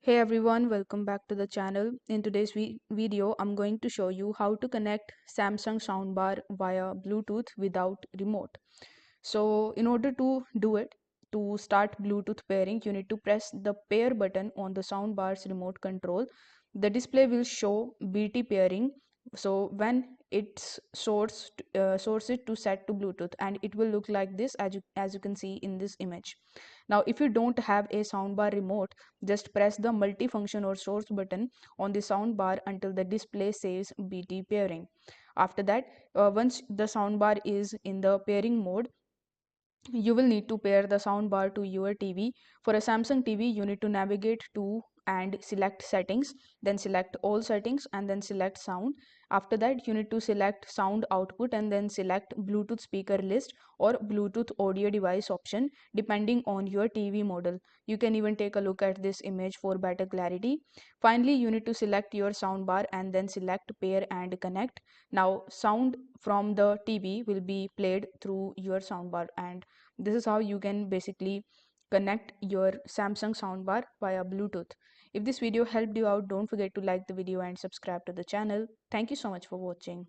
Hey everyone, welcome back to the channel. In today's video, I'm going to show you how to connect Samsung soundbar via Bluetooth without remote. So in order to do it, to start Bluetooth pairing, you need to press the pair button on the soundbar's remote control. The display will show BT pairing. So when it's source it to set to Bluetooth, and it will look like this as you can see in this image. Now, if you don't have a soundbar remote, just press the multifunction or source button on the soundbar until the display says BT pairing. After that, once the soundbar is in the pairing mode, you will need to pair the soundbar to your TV. For a Samsung TV, you need to navigate to and select settings, then select all settings and then select sound. After that, you need to select sound output and then select Bluetooth speaker list or Bluetooth audio device option depending on your TV model. You can even take a look at this image for better clarity. Finally, you need to select your soundbar and then select pair and connect. Now, sound from the TV will be played through your soundbar, and this is how you can basically connect your Samsung soundbar via Bluetooth. If this video helped you out, don't forget to like the video and subscribe to the channel. Thank you so much for watching.